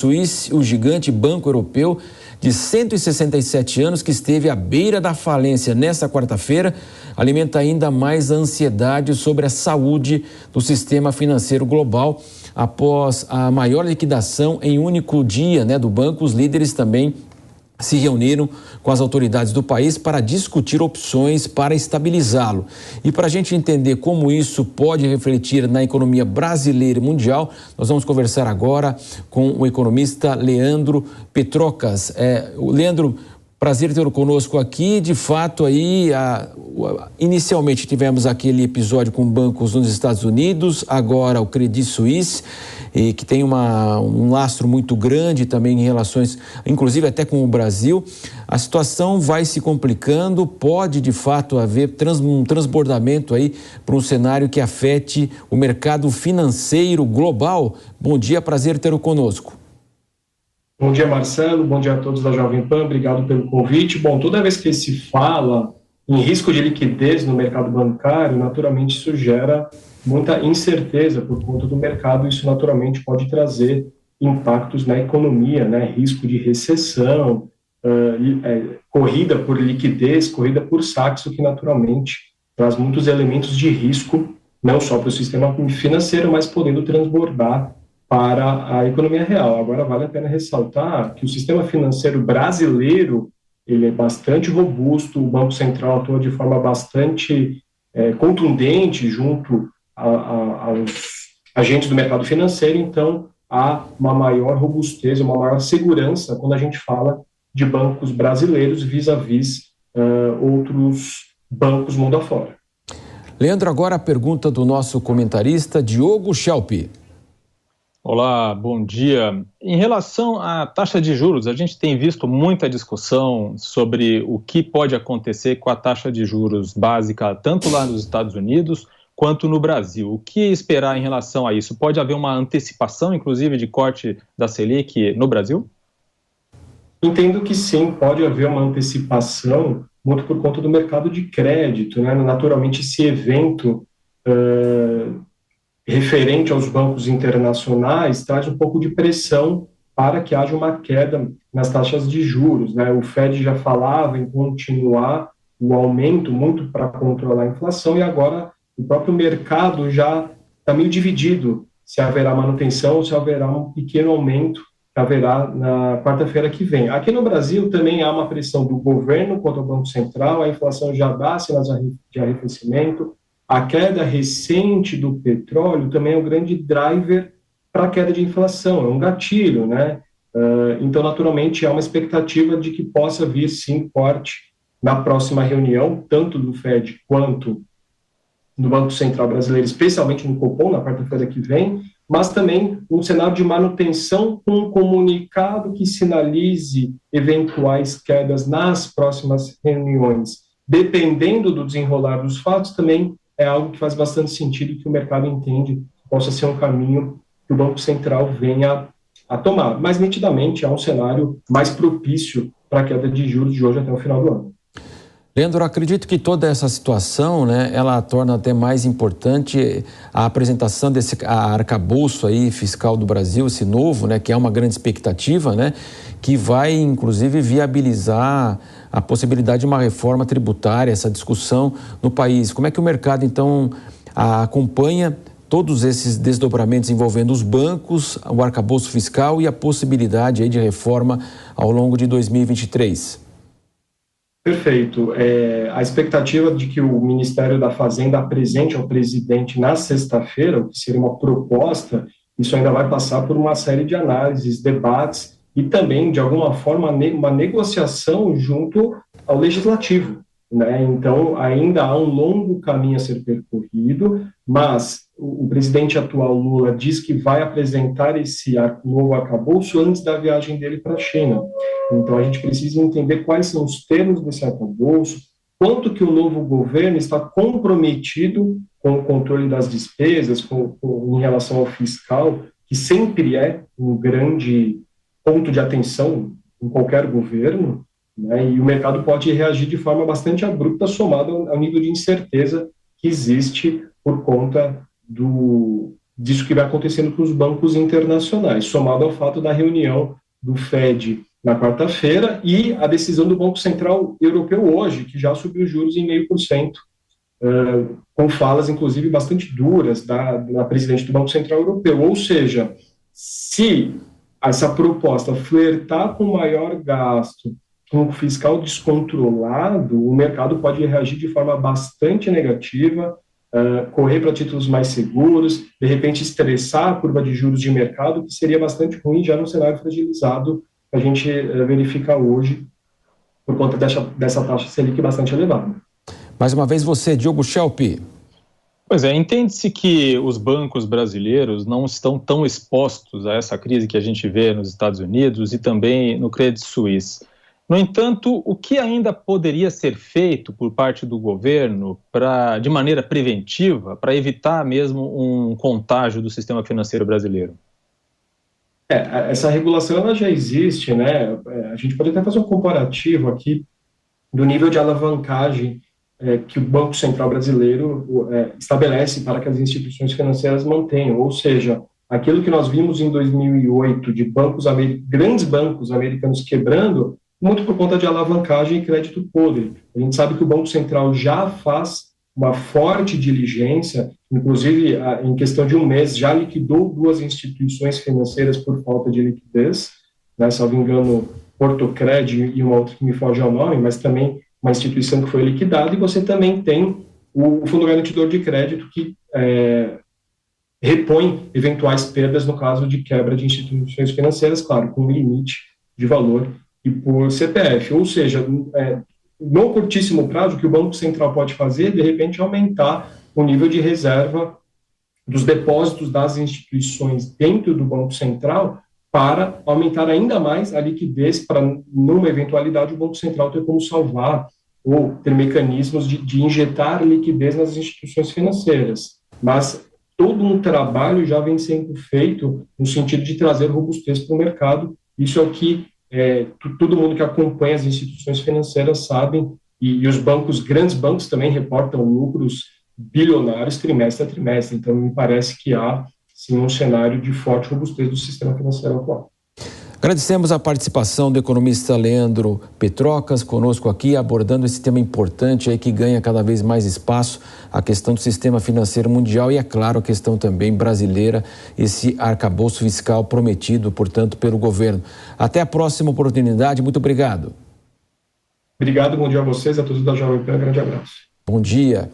Suisse, o gigante banco europeu de 167 anos que esteve à beira da falência nesta quarta-feira, alimenta ainda mais a ansiedade sobre a saúde do sistema financeiro global. Após a maior liquidação em único dia, do banco, os líderes também se reuniram com as autoridades do país para discutir opções para estabilizá-lo. E para a gente entender como isso pode refletir na economia brasileira e mundial, nós vamos conversar agora com o economista Leandro Petrocas. Leandro, prazer tê-lo conosco aqui. De fato, inicialmente tivemos aquele episódio com bancos nos Estados Unidos, agora o Credit Suisse, que tem um lastro muito grande também em relações, inclusive até com o Brasil. A situação vai se complicando, pode de fato haver um transbordamento para um cenário que afete o mercado financeiro global. Bom dia, prazer tê-lo conosco. Bom dia, Marcelo, bom dia a todos da Jovem Pan, obrigado pelo convite. Bom, toda vez que se fala em risco de liquidez no mercado bancário, naturalmente isso gera muita incerteza por conta do mercado, isso naturalmente pode trazer impactos na economia, risco de recessão, corrida por liquidez, corrida por saques, o que naturalmente traz muitos elementos de risco, não só para o sistema financeiro, mas podendo transbordar para a economia real. Agora, vale a pena ressaltar que o sistema financeiro brasileiro ele é bastante robusto, o Banco Central atua de forma bastante contundente junto aos agentes do mercado financeiro, então há uma maior robustez, uma maior segurança quando a gente fala de bancos brasileiros vis-à-vis outros bancos mundo afora. Leandro, agora a pergunta do nosso comentarista Diogo Schelp. Olá, bom dia. Em relação à taxa de juros, a gente tem visto muita discussão sobre o que pode acontecer com a taxa de juros básica, tanto lá nos Estados Unidos quanto no Brasil. O que esperar em relação a isso? Pode haver uma antecipação, inclusive, de corte da Selic no Brasil? Entendo que sim, pode haver uma antecipação, muito por conta do mercado de crédito, Naturalmente, esse evento referente aos bancos internacionais traz um pouco de pressão para que haja uma queda nas taxas de juros, O Fed já falava em continuar o aumento muito para controlar a inflação e agora o próprio mercado já está meio dividido se haverá manutenção ou se haverá um pequeno aumento que haverá na quarta-feira que vem. Aqui no Brasil também há uma pressão do governo contra o Banco Central, a inflação já dá sinais de arrefecimento. A queda recente do petróleo também é um grande driver para a queda de inflação, é um gatilho, Então, naturalmente, há uma expectativa de que possa vir, sim, corte na próxima reunião, tanto do Fed quanto do Banco Central Brasileiro, especialmente no Copom, na quarta-feira que vem, mas também um cenário de manutenção com um comunicado que sinalize eventuais quedas nas próximas reuniões. Dependendo do desenrolar dos fatos, também é algo que faz bastante sentido que o mercado entende que possa ser um caminho que o Banco Central venha a tomar. Mas, nitidamente, há um cenário mais propício para a queda de juros de hoje até o final do ano. Leandro, acredito que toda essa situação, ela torna até mais importante a apresentação desse arcabouço fiscal do Brasil, esse novo, que é uma grande expectativa, que vai, inclusive, viabilizar a possibilidade de uma reforma tributária, essa discussão no país. Como é que o mercado, então, acompanha todos esses desdobramentos envolvendo os bancos, o arcabouço fiscal e a possibilidade de reforma ao longo de 2023? Perfeito. A expectativa de que o Ministério da Fazenda apresente ao presidente na sexta-feira, o que seria uma proposta, isso ainda vai passar por uma série de análises, debates e também, de alguma forma, uma negociação junto ao Legislativo. Então, ainda há um longo caminho a ser percorrido, mas o presidente atual, Lula, diz que vai apresentar esse novo arcabouço antes da viagem dele para a China. Então, a gente precisa entender quais são os termos desse arcabouço, quanto que o novo governo está comprometido com o controle das despesas, em relação ao fiscal, que sempre é um grande ponto de atenção em qualquer governo, e o mercado pode reagir de forma bastante abrupta, somado ao nível de incerteza que existe por conta do disso que vai acontecendo com os bancos internacionais, somado ao fato da reunião do FED na quarta-feira e a decisão do Banco Central Europeu hoje, que já subiu os juros em 0,5%, com falas, inclusive, bastante duras da presidente do Banco Central Europeu. Ou seja, se essa proposta flertar com maior gasto, com o fiscal descontrolado, o mercado pode reagir de forma bastante negativa, correr para títulos mais seguros, de repente estressar a curva de juros de mercado, que seria bastante ruim já no cenário fragilizado que a gente verifica hoje, por conta dessa taxa Selic bastante elevada. Mais uma vez você, Diogo Schelp. Pois é, entende-se que os bancos brasileiros não estão tão expostos a essa crise que a gente vê nos Estados Unidos e também no Credit Suisse. No entanto, o que ainda poderia ser feito por parte do governo de maneira preventiva para evitar mesmo um contágio do sistema financeiro brasileiro? Essa regulação ela já existe, né? A gente pode até fazer um comparativo aqui do nível de alavancagem que o Banco Central brasileiro estabelece para que as instituições financeiras mantenham, ou seja, aquilo que nós vimos em 2008 de grandes bancos americanos quebrando, muito por conta de alavancagem e crédito podre. A gente sabe que o Banco Central já faz uma forte diligência, inclusive em questão de um mês já liquidou 2 instituições financeiras por falta de liquidez, né, salvo engano, Portocred e uma outra que me foge ao nome, mas também uma instituição que foi liquidada, e você também tem o Fundo Garantidor de Crédito que repõe eventuais perdas no caso de quebra de instituições financeiras, claro, com limite de valor e por CPF. Ou seja, no curtíssimo prazo, o que o Banco Central pode fazer, de repente, aumentar o nível de reserva dos depósitos das instituições dentro do Banco Central para aumentar ainda mais a liquidez para, numa eventualidade, o Banco Central ter como salvar ou ter mecanismos de injetar liquidez nas instituições financeiras. Mas todo um trabalho já vem sendo feito no sentido de trazer robustez para o mercado. Isso é o que todo mundo que acompanha as instituições financeiras sabem, e os bancos, grandes bancos também reportam lucros bilionários trimestre a trimestre. Então, me parece que há sim um cenário de forte robustez do sistema financeiro atual. Agradecemos a participação do economista Leandro Petrocas conosco aqui, abordando esse tema importante aí que ganha cada vez mais espaço, a questão do sistema financeiro mundial e, é claro, a questão também brasileira, esse arcabouço fiscal prometido, portanto, pelo governo. Até a próxima oportunidade, muito obrigado. Obrigado, bom dia a vocês, a todos da Jovem Pan, grande abraço. Bom dia.